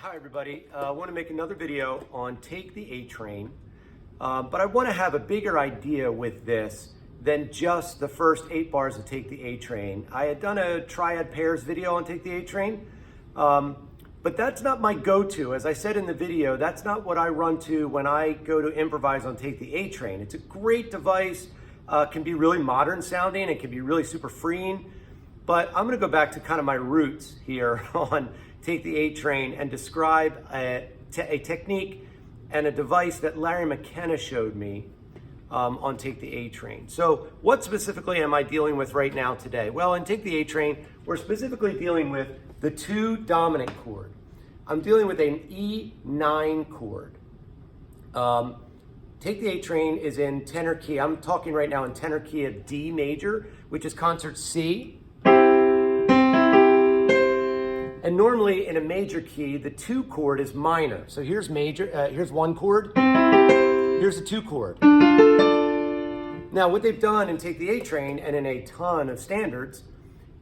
Hi everybody, I want to make another video on Take the A Train, but I want to have a bigger idea with this than just the first 8 bars of Take the A Train. I had done a triad pairs video on Take the A Train, but that's not my go-to. As I said in the video, that's not what I run to when I go to improvise on Take the A Train. It's a great device, can be really modern sounding, it can be really super freeing, but I'm going to go back to kind of my roots here on Take the A Train and describe a technique and a device that Larry McKenna showed me on Take the A Train. So what specifically am I dealing with right now today? Well, in Take the A Train, we're specifically dealing with the 2 dominant chord. I'm dealing with an E9 chord. Take the A Train is in tenor key. I'm talking right now in tenor key of D major, which is concert C. And normally in a major key, the 2 chord is minor. So here's major, here's 1 chord, here's the 2 chord. Now what they've done in Take the A Train and in a ton of standards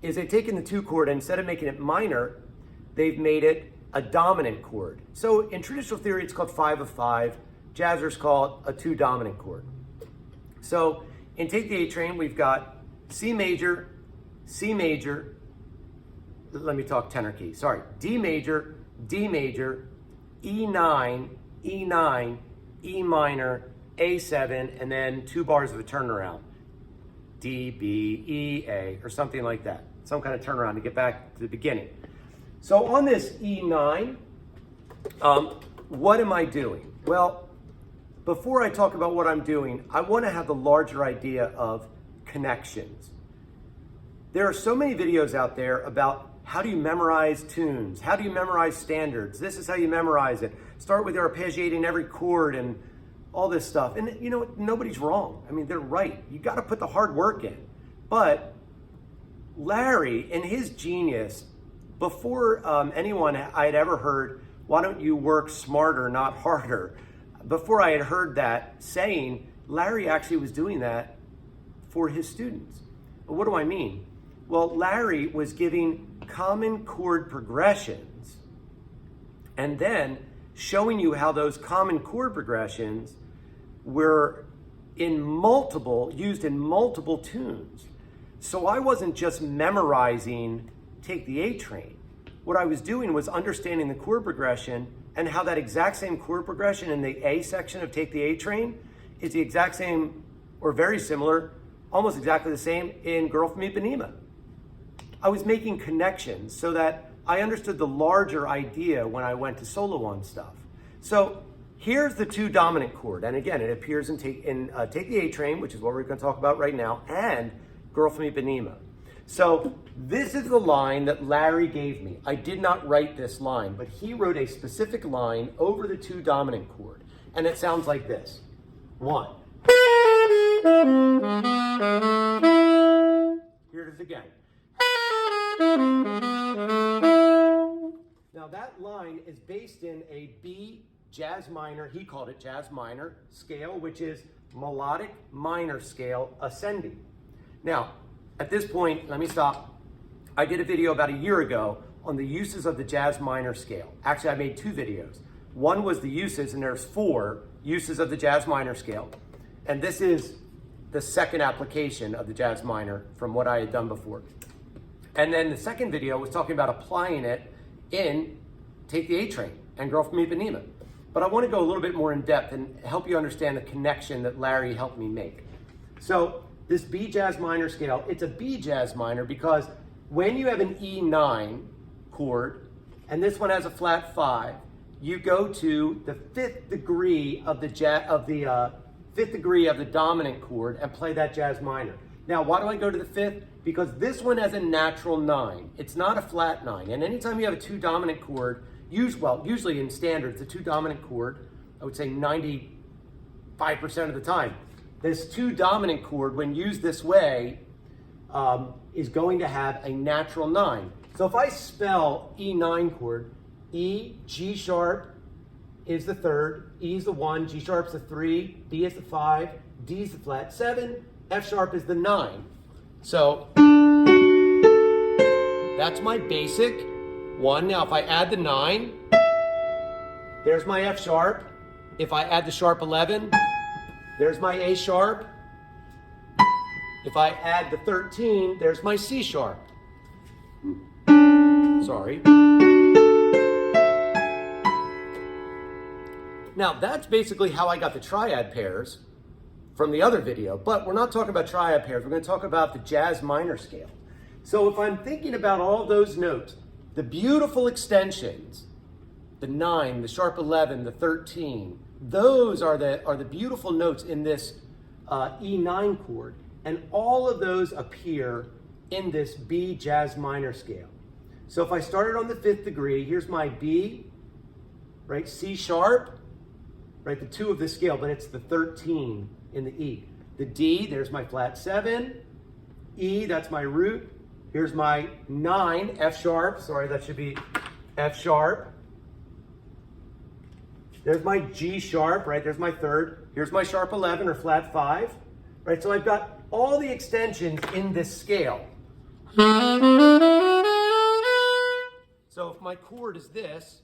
is they've taken the 2 chord and instead of making it minor, they've made it a dominant chord. So in traditional theory, it's called 5 of 5. Jazzers call it a 2 dominant chord. So in Take the A Train, we've got C major, let me talk tenor key, sorry. D major, E9, E9, E minor, A7, and then 2 bars of a turnaround. D, B, E, A, or something like that. Some kind of turnaround to get back to the beginning. So on this E9, what am I doing? Well, before I talk about what I'm doing, I want to have the larger idea of connections. There are so many videos out there about how do you memorize tunes? How do you memorize standards? This is how you memorize it. Start with arpeggiating every chord and all this stuff. And you know, nobody's wrong. I mean, they're right. You got to put the hard work in. But Larry, in his genius, before anyone I had ever heard, why don't you work smarter, not harder? Before I had heard that saying, Larry actually was doing that for his students. What do I mean? Well, Larry was giving common chord progressions and then showing you how those common chord progressions were used in multiple tunes. So I wasn't just memorizing Take the A Train. What I was doing was understanding the chord progression and how that exact same chord progression in the A section of Take the A Train is the exact same or very similar, almost exactly the same in Girl from Ipanema. I was making connections so that I understood the larger idea when I went to solo on stuff. So here's the 2 dominant chord. And again, it appears in Take the A Train, which is what we're going to talk about right now, and Girl from Ipanema. So this is the line that Larry gave me. I did not write this line, but he wrote a specific line over the 2 dominant chord. And it sounds like this. 1. Here it is again. Now that line is based in a B jazz minor, he called it jazz minor scale, which is melodic minor scale ascending. Now, at this point, let me stop. I did a video about a year ago on the uses of the jazz minor scale. Actually, I made 2 videos. One was the uses, and there's 4 uses of the jazz minor scale. And this is the second application of the jazz minor from what I had done before. And then the second video was talking about applying it in Take the A Train and Girl from Ipanema. But I want to go a little bit more in depth and help you understand the connection that Larry helped me make. So this B jazz minor scale, it's a B jazz minor because when you have an E9 chord and this one has a flat 5, you go to the 5th degree of the 5th degree of the dominant chord and play that jazz minor. Now, why do I go to the 5th? Because this one has a natural 9. It's not a flat 9. And anytime you have a 2 dominant chord, usually in standards, the 2 dominant chord, I would say 95% of the time, this 2 dominant chord, when used this way, is going to have a natural 9. So if I spell E9 chord, E, G sharp is the 3rd, E is the 1, G sharp's the 3, B is the 5, D is the flat 7, F sharp is the 9. So that's my basic one. Now if I add the 9, There's my F sharp. If I add the sharp 11, there's my A sharp. If I add the 13, there's my C sharp. Sorry. Now, that's basically how I got the triad pairs from the other video, but we're not talking about triad pairs. We're going to talk about the jazz minor scale. So if I'm thinking about all those notes, the beautiful extensions, the 9, the sharp 11, the 13, those are the beautiful notes in this E9 chord, and all of those appear in this B jazz minor scale. So if I started on the 5th degree, here's my B, right, C sharp, right, the 2 of the scale, but it's the 13 in the E. The D, there's my flat 7, E, that's my root, here's my 9, F sharp, sorry, that should be F sharp. There's my G sharp, right, there's my 3rd. Here's my sharp 11 or flat 5, right, so I've got all the extensions in this scale. So if my chord is this,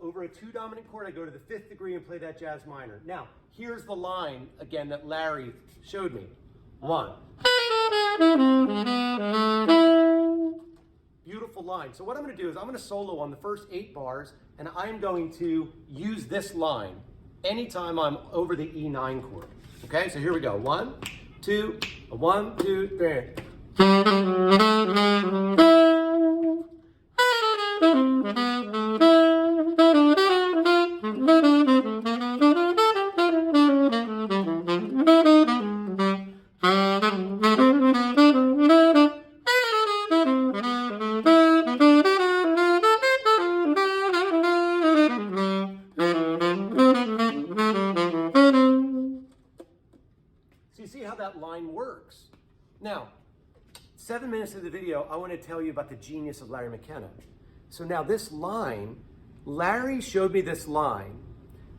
over a 2 dominant chord, I go to the 5th degree and play that jazz minor. Now, here's the line, again, that Larry showed me. 1. Beautiful line. So what I'm going to do is I'm going to solo on the first 8 bars, and I'm going to use this line anytime I'm over the E9 chord. Okay, so here we go. 1, 2, 1, 2, 3. So you see how that line works. Now, 7 minutes of the video, I want to tell you about the genius of Larry McKenna. So now this line, Larry showed me this line,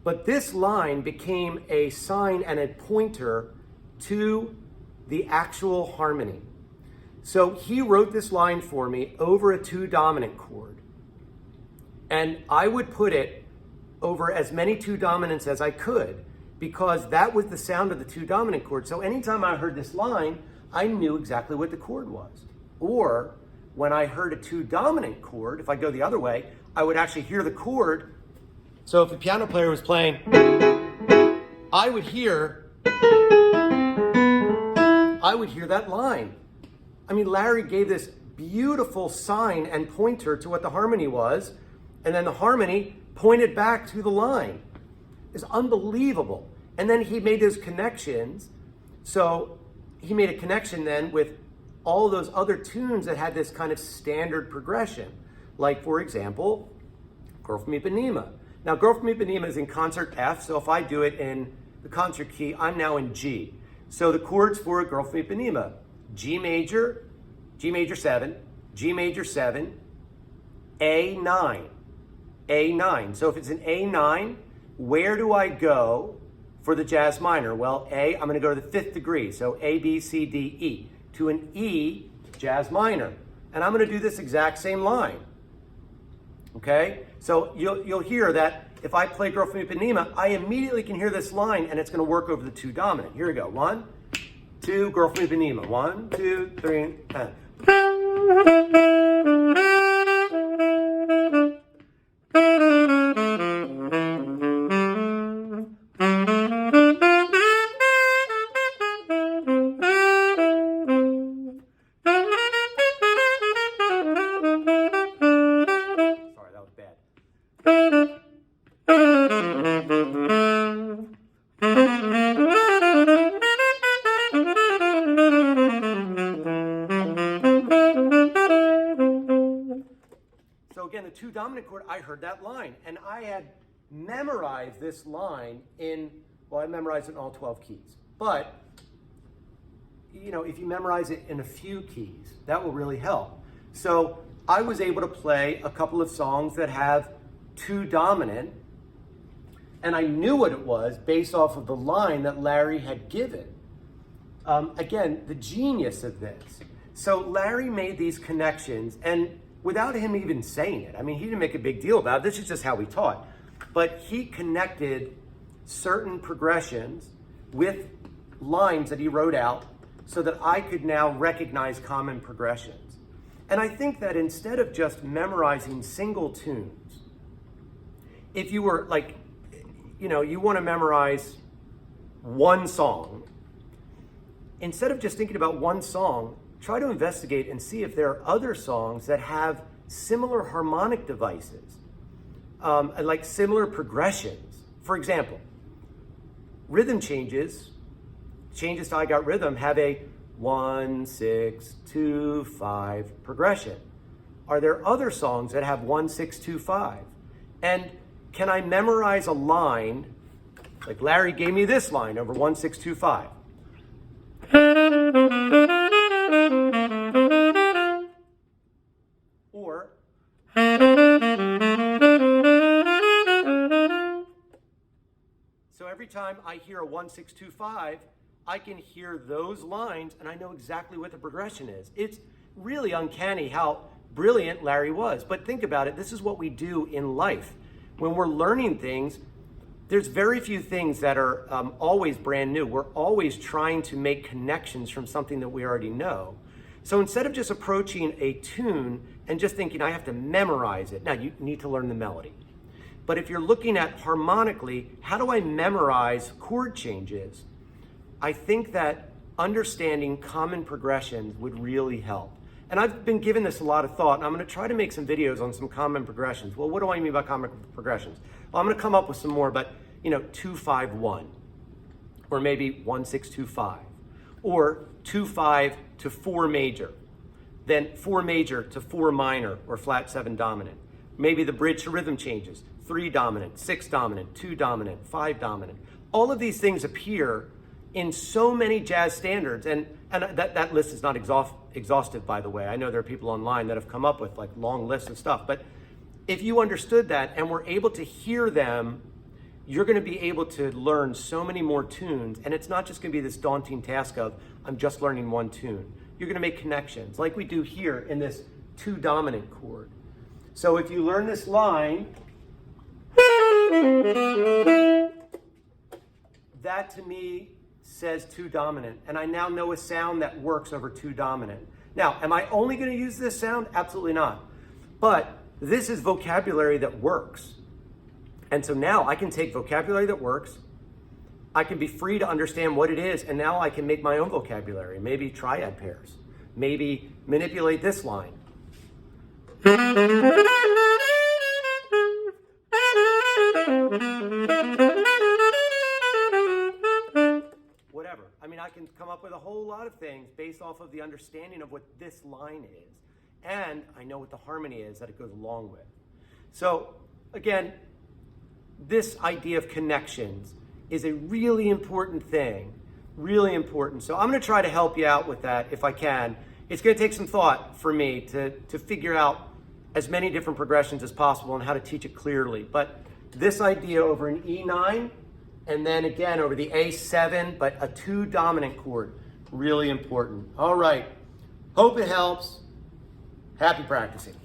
but this line became a sign and a pointer to the actual harmony. So he wrote this line for me over a 2 dominant chord. And I would put it over as many 2 dominants as I could, because that was the sound of the 2 dominant chord. So anytime I heard this line, I knew exactly what the chord was. Or when I heard a 2 dominant chord, if I go the other way, I would actually hear the chord. So if the piano player was playing, I would hear that line. I mean, Larry gave this beautiful sign and pointer to what the harmony was, and then the harmony pointed back to the line. It's unbelievable. And then he made those connections. So he made a connection then with all those other tunes that had this kind of standard progression. Like, for example, Girl from Ipanema. Now, Girl from Ipanema is in concert F, so if I do it in the concert key, I'm now in G. So the chords for Girl from Ipanema: G major 7, G major 7, A9, A9. So if it's an A9, where do I go for the jazz minor? Well, A, I'm going to go to the 5th degree, so A, B, C, D, E, to an E jazz minor. And I'm going to do this exact same line. Okay? So you'll hear that if I play Girl from Ipanema, I immediately can hear this line, and it's going to work over the 2 dominant. Here we go. 1, 2, Girl from Ipanema. 1, 2, 3, and... So again, the 2 dominant chord, I heard that line, and I had memorized this line in, well, I memorized it in all 12 keys. But, you know, if you memorize it in a few keys, that will really help. So I was able to play a couple of songs that have 2 dominant, and I knew what it was based off of the line that Larry had given. again, the genius of this. So Larry made these connections, and without him even saying it, I mean, he didn't make a big deal about it. This is just how he taught. But he connected certain progressions with lines that he wrote out so that I could now recognize common progressions. And I think that instead of just memorizing single tunes, if you were like, you want to memorize one song, instead of just thinking about one song, try to investigate and see if there are other songs that have similar harmonic devices, and like similar progressions. For example, rhythm changes to I Got Rhythm have a 1, 6, 2, 5 progression. Are there other songs that have 1, 6, 2, 5? And can I memorize a line, like Larry gave me this line over 1, 6, 2, 5. Or so every time I hear a 1, 6, 2, 5, I can hear those lines and I know exactly what the progression is. It's really uncanny how brilliant Larry was. But think about it, this is what we do in life. When we're learning things, there's very few things that are always brand new. We're always trying to make connections from something that we already know. So instead of just approaching a tune and just thinking I have to memorize it, now you need to learn the melody. But if you're looking at harmonically, how do I memorize chord changes? I think that understanding common progressions would really help. And I've been giving this a lot of thought, and I'm going to try to make some videos on some common progressions. Well, what do I mean by common progressions? Well, I'm going to come up with some more, but 2, 5, 1, or maybe 1, 6, 2, 5, or 2, 5 to 4 major, then 4 major to 4 minor, or flat 7 dominant. Maybe the bridge to rhythm changes, 3 dominant, 6 dominant, 2 dominant, 5 dominant. All of these things appear in so many jazz standards, and that list is not exhaustive, by the way. I know there are people online that have come up with like long lists of stuff, but if you understood that and were able to hear them, you're going to be able to learn so many more tunes, and it's not just going to be this daunting task of I'm just learning one tune. You're going to make connections like we do here in this 2 dominant chord. So if you learn this line, that to me says 2 dominant, and I now know a sound that works over 2 dominant. Now, am I only going to use this sound? Absolutely not. But this is vocabulary that works. And so now I can take vocabulary that works, I can be free to understand what it is, and now I can make my own vocabulary, maybe triad pairs, maybe manipulate this line. Whatever. I mean, I can come up with a whole lot of things based off of the understanding of what this line is. And I know what the harmony is that it goes along with. So again, this idea of connections is a really important thing, really important. So I'm going to try to help you out with that if I can. It's going to take some thought for me to figure out as many different progressions as possible and how to teach it clearly. But this idea over an E9, and then again over the A7, but a 2 dominant chord, really important. All right, hope it helps. Happy practicing.